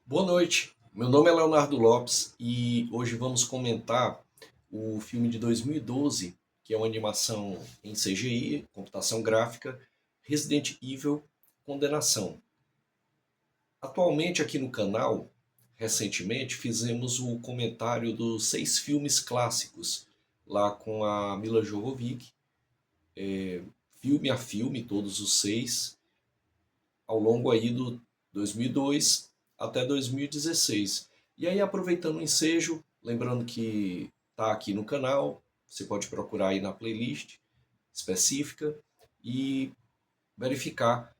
Boa noite, meu nome é Leonardo Lopes e hoje vamos comentar o filme de 2012, que é uma animação em CGI, computação gráfica, Resident Evil Condenação. Atualmente aqui no canal, recentemente, fizemos o comentário dos 6 filmes clássicos, lá com a Mila Jovovich, filme a filme, todos os 6, ao longo aí do 2002 até 2016. E aí, aproveitando o ensejo, lembrando que está aqui no canal, você pode procurar aí na playlist específica e verificar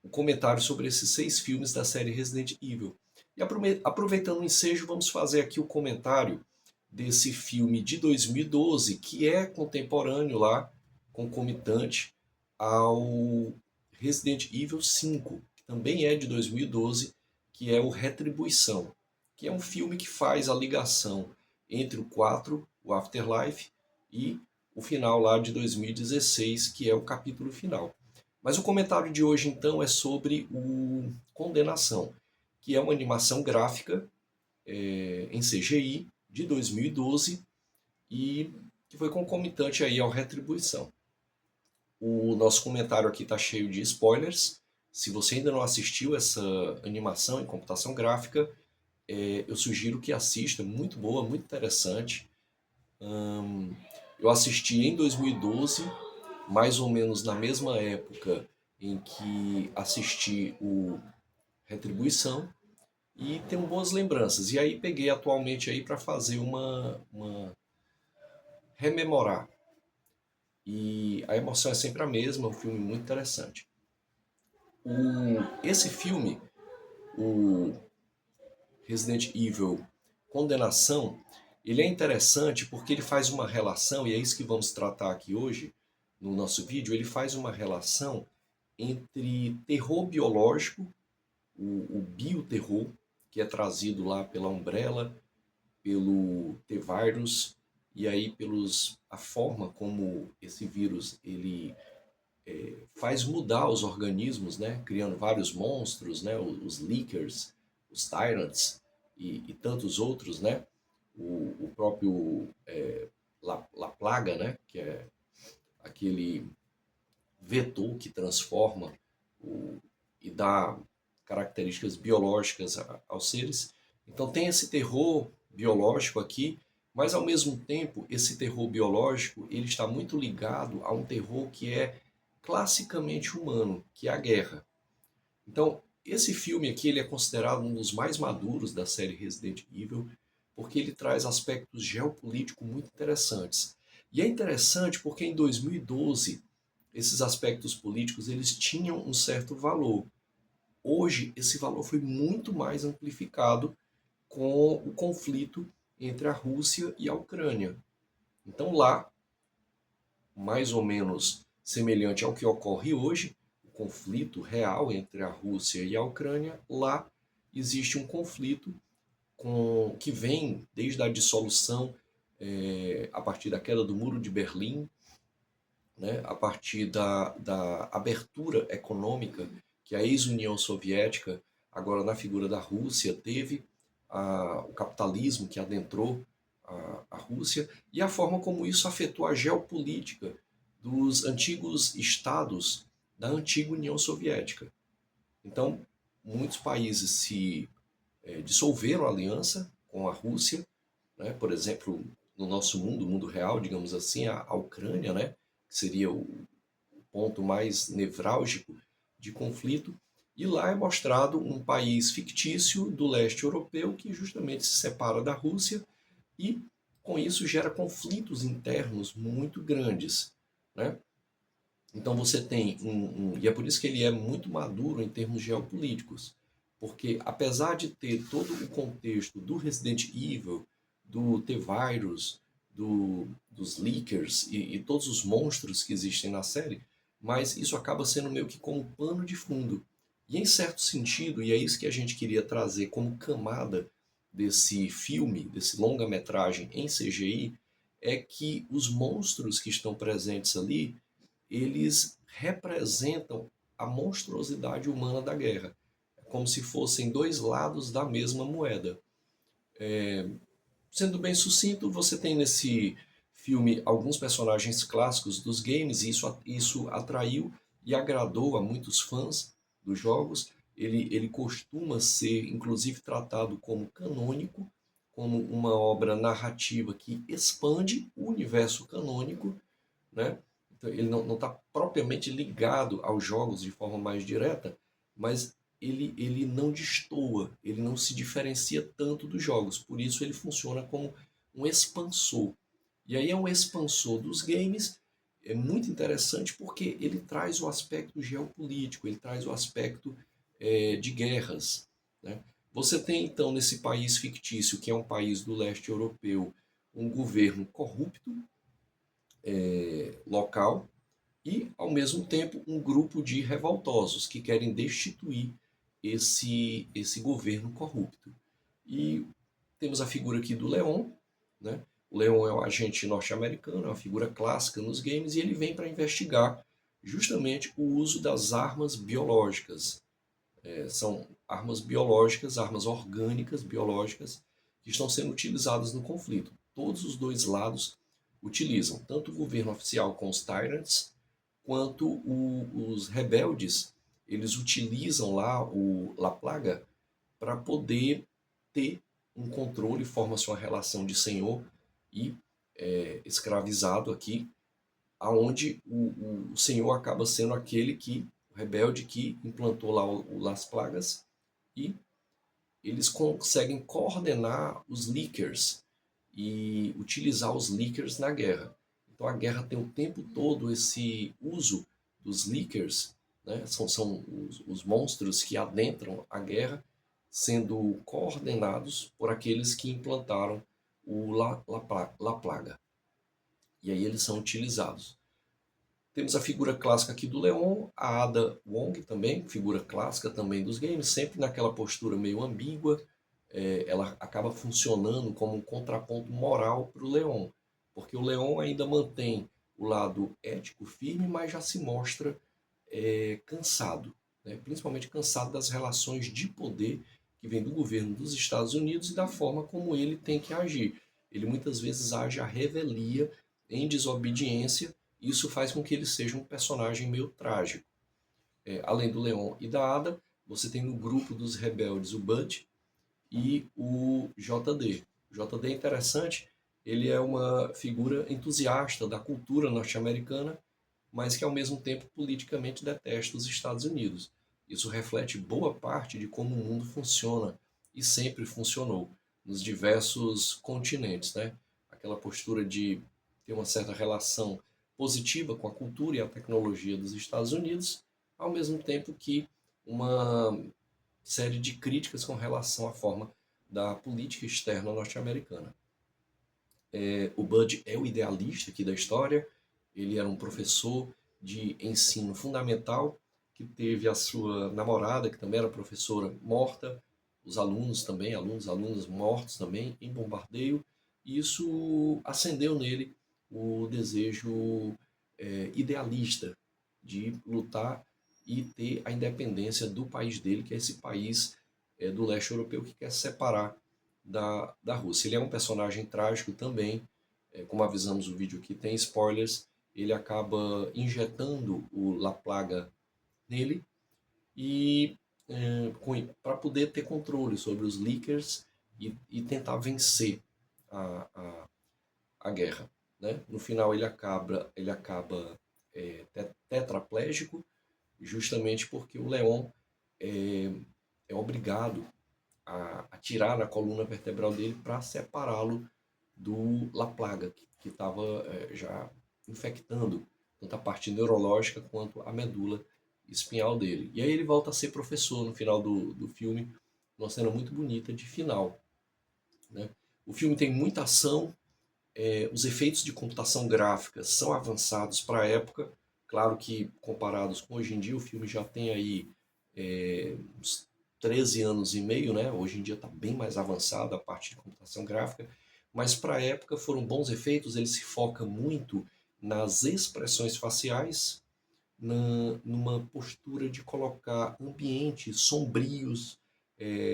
o comentário sobre esses 6 filmes da série Resident Evil. E aproveitando o ensejo, vamos fazer aqui o comentário desse filme de 2012, que é contemporâneo lá, concomitante ao Resident Evil 5, que também é de 2012, que é o Retribuição, que é um filme que faz a ligação entre o 4, o Afterlife, e o final lá de 2016, que é o capítulo final. Mas o comentário de hoje então é sobre o Condenação, que é uma animação gráfica em CGI de 2012 e que foi concomitante aí ao Retribuição. O nosso comentário aqui está cheio de spoilers. Se você ainda não assistiu essa animação em computação gráfica, eu sugiro que assista, é muito boa, muito interessante. Eu assisti em 2012, mais ou menos na mesma época em que assisti o Retribuição, e tenho boas lembranças. E aí peguei atualmente aí para fazer uma rememorar. E a emoção é sempre a mesma, é um filme muito interessante. Esse filme, o Resident Evil Condenação, ele é interessante porque ele faz uma relação, e é isso que vamos tratar aqui hoje no nosso vídeo, ele faz uma relação entre terror biológico, o bioterror, que é trazido lá pela Umbrella, pelo T-Virus, e aí pelos a forma como esse vírus ele faz mudar os organismos, né, criando vários monstros, né, os Leakers, os Tyrants e tantos outros, né, o próprio La Plaga, né, que é aquele vetor que transforma e dá características biológicas aos seres. Então tem esse terror biológico aqui, mas ao mesmo tempo esse terror biológico ele está muito ligado a um terror que é classicamente humano, que é a guerra. Então esse filme aqui ele é considerado um dos mais maduros da série Resident Evil, porque ele traz aspectos geopolíticos muito interessantes. E é interessante porque em 2012 esses aspectos políticos eles tinham um certo valor. Hoje, esse valor foi muito mais amplificado com o conflito entre a Rússia e a Ucrânia. Então, lá, mais ou menos semelhante ao que ocorre hoje, o conflito real entre a Rússia e a Ucrânia, lá existe um conflito que vem desde a dissolução, a partir da queda do Muro de Berlim, né, a partir da abertura econômica que a ex-União Soviética, agora na figura da Rússia, teve, o capitalismo que adentrou a Rússia, e a forma como isso afetou a geopolítica dos antigos estados da antiga União Soviética. Então, muitos países se dissolveram a aliança com a Rússia, né? Por exemplo, no nosso mundo, mundo real, digamos assim, a Ucrânia, né? Que seria o ponto mais nevrálgico de conflito. E lá é mostrado um país fictício do leste europeu que justamente se separa da Rússia e, com isso, gera conflitos internos muito grandes, né? Então você tem e é por isso que ele é muito maduro em termos geopolíticos, porque apesar de ter todo o contexto do Resident Evil, do T-Virus, dos Leakers e todos os monstros que existem na série, mas isso acaba sendo meio que como pano de fundo. E em certo sentido, e é isso que a gente queria trazer como camada desse filme, desse longa-metragem em CGI, é que os monstros que estão presentes ali eles representam a monstruosidade humana da guerra. como se fossem dois lados da mesma moeda. Sendo bem sucinto, você tem nesse filme alguns personagens clássicos dos games, e isso atraiu e agradou a muitos fãs dos jogos. Ele costuma ser, inclusive, tratado como canônico, como uma obra narrativa que expande o universo canônico, né? Então, ele não está propriamente ligado aos jogos de forma mais direta, mas ele não destoa, ele não se diferencia tanto dos jogos. Por isso ele funciona como um expansor. E aí é um expansor dos games, é muito interessante porque ele traz o aspecto geopolítico, ele traz o aspecto de guerras, né? Você tem então nesse país fictício, que é um país do leste europeu, um governo corrupto, local, e, ao mesmo tempo, um grupo de revoltosos que querem destituir esse governo corrupto. E temos a figura aqui do Leon, né? O Leon é um agente norte-americano, é uma figura clássica nos games, e ele vem para investigar justamente o uso das armas biológicas. São armas biológicas, armas orgânicas biológicas, que estão sendo utilizadas no conflito. Todos os dois lados utilizam, tanto o governo oficial com os Tyrants, quanto os rebeldes, eles utilizam lá o La Plaga para poder ter um controle, forma-se uma relação de senhor e escravizado aqui, aonde o senhor acaba sendo aquele que, o rebelde que implantou lá Las Plagas, e eles conseguem coordenar os Lickers e utilizar os Lickers na guerra. Então a guerra tem o tempo todo esse uso dos Lickers, né? São os monstros que adentram a guerra, sendo coordenados por aqueles que implantaram o La Plaga. E aí eles são utilizados. Temos a figura clássica aqui do Leon, a Ada Wong também, figura clássica também dos games, sempre naquela postura meio ambígua. Ela acaba funcionando como um contraponto moral para o Leon, porque o Leon ainda mantém o lado ético firme, mas já se mostra cansado, né? Principalmente cansado das relações de poder que vem do governo dos Estados Unidos e da forma como ele tem que agir. Ele muitas vezes age à revelia, em desobediência. Isso faz com que ele seja um personagem meio trágico. Além do Leon e da Ada, você tem no grupo dos rebeldes o Bud e o JD. O JD é interessante, ele é uma figura entusiasta da cultura norte-americana, mas que ao mesmo tempo politicamente detesta os Estados Unidos. Isso reflete boa parte de como o mundo funciona e sempre funcionou nos diversos continentes, né? Aquela postura de ter uma certa relação positiva com a cultura e a tecnologia dos Estados Unidos, ao mesmo tempo que uma série de críticas com relação à forma da política externa norte-americana. O Bud é o idealista aqui da história, ele era um professor de ensino fundamental que teve a sua namorada, que também era professora, morta, os alunos também, alunos mortos também, em bombardeio, e isso acendeu nele o desejo idealista de lutar e ter a independência do país dele, que é esse país do leste europeu que quer se separar da Rússia. Ele é um personagem trágico também, como avisamos no vídeo aqui, tem spoilers, ele acaba injetando o La Plaga nele e para poder ter controle sobre os Lickers e tentar vencer a guerra, né? No final ele acaba tetraplégico, justamente porque o Leon é obrigado a tirar a coluna vertebral dele para separá-lo do La Plaga, que estava já infectando tanto a parte neurológica quanto a medula espinhal dele. E aí ele volta a ser professor no final do filme, uma cena muito bonita de final, né? O filme tem muita ação, os efeitos de computação gráfica são avançados para a época. Claro que comparados com hoje em dia, o filme já tem aí uns 13 anos e meio, né? Hoje em dia está bem mais avançada a parte de computação gráfica, mas para a época foram bons efeitos. Ele se foca muito nas expressões faciais, numa postura de colocar ambientes sombrios,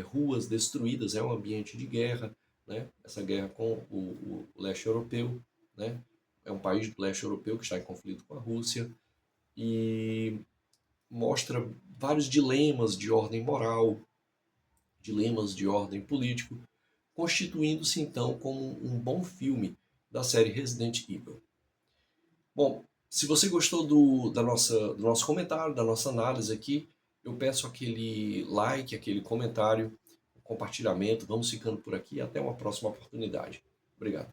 ruas destruídas, é um ambiente de guerra, né? Essa guerra com o leste europeu, né? É um país do leste europeu que está em conflito com a Rússia e mostra vários dilemas de ordem moral, dilemas de ordem político, constituindo-se então como um bom filme da série Resident Evil. Bom, se você gostou do nosso comentário, da nossa análise aqui, eu peço aquele like, aquele comentário, compartilhamento. Vamos ficando por aqui. Até uma próxima oportunidade. Obrigado.